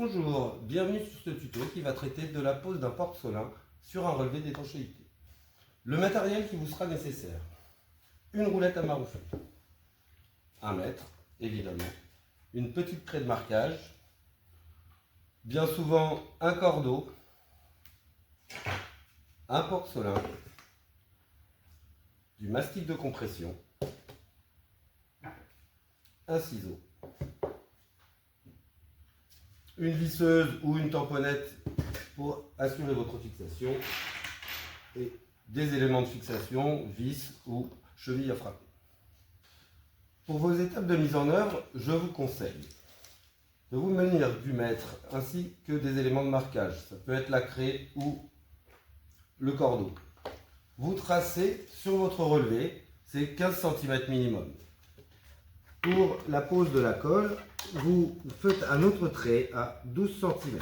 Bonjour, bienvenue sur ce tuto qui va traiter de la pose d'un porte-solin sur un relevé d'étanchéité. Le matériel qui vous sera nécessaire: une roulette à maroufler, 1 mètre évidemment, une petite craie de marquage, bien souvent un cordeau, un porte-solin, du mastic de compression, un ciseau, une visseuse ou une tamponnette pour assurer votre fixation et des éléments de fixation, vis ou cheville à frapper. Pour vos étapes de mise en œuvre, je vous conseille de vous munir du mètre ainsi que des éléments de marquage. Ça peut être la craie ou le cordeau. Vous tracez sur votre relevé, c'est 15 cm minimum. Pour la pose de la colle, vous faites un autre trait à 12 cm.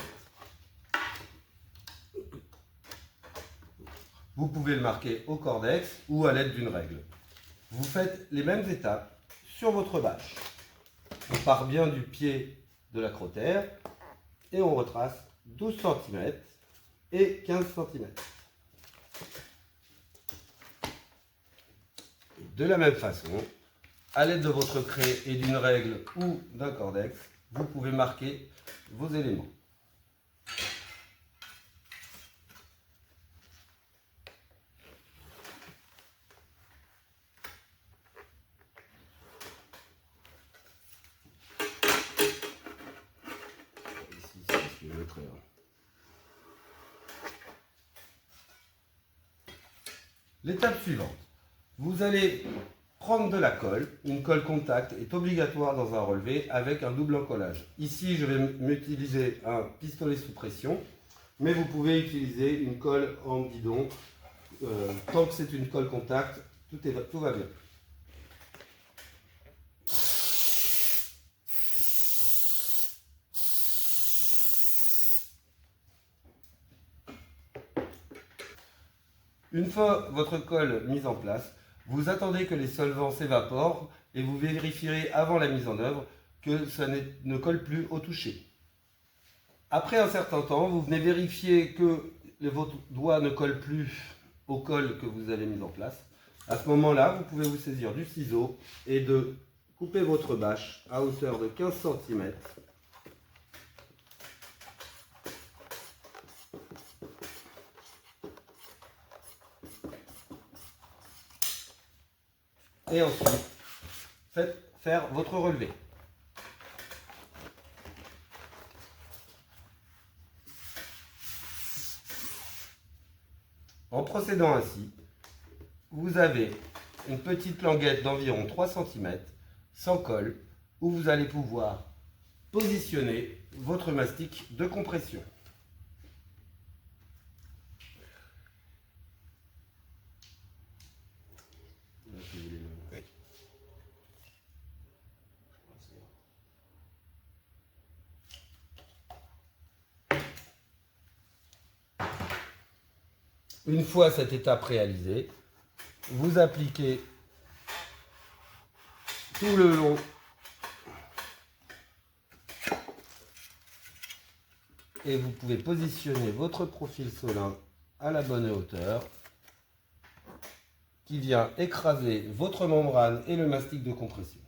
Vous pouvez le marquer au cordex ou à l'aide d'une règle. Vous faites les mêmes étapes sur votre bâche. On part bien du pied de l'acrotère et on retrace 12 cm et 15 cm. De la même façon, à l'aide de votre craie et d'une règle ou d'un cordex, vous pouvez marquer vos éléments. L'étape suivante, vous allez prendre de la colle. Une colle contact est obligatoire dans un relevé avec un double encollage. Ici, je vais m'utiliser un pistolet sous pression, mais vous pouvez utiliser une colle en bidon. Tant que c'est une colle contact, tout va bien. Une fois votre colle mise en place, vous attendez que les solvants s'évaporent et vous vérifierez avant la mise en œuvre que ça ne colle plus au toucher. Après un certain temps, vous venez vérifier que votre doigt ne colle plus au col que vous avez mis en place. À ce moment-là, vous pouvez vous saisir du ciseau et de couper votre bâche à hauteur de 15 cm. Et ensuite, faites faire votre relevé. En procédant ainsi, vous avez une petite languette d'environ 3 cm sans colle où vous allez pouvoir positionner votre mastic de compression. Une fois cette étape réalisée, vous appliquez tout le long et vous pouvez positionner votre profil solin à la bonne hauteur qui vient écraser votre membrane et le mastic de compression.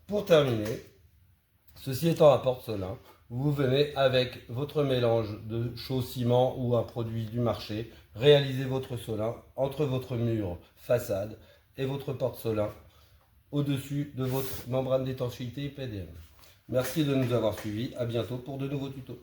Pour terminer, ceci étant un porte-solin, Vous venez avec votre mélange de chaux ciment ou un produit du marché, réaliser votre solin entre votre mur façade et votre porte-solin au-dessus de votre membrane d'étanchéité PDM. Merci de nous avoir suivis. À bientôt pour de nouveaux tutos.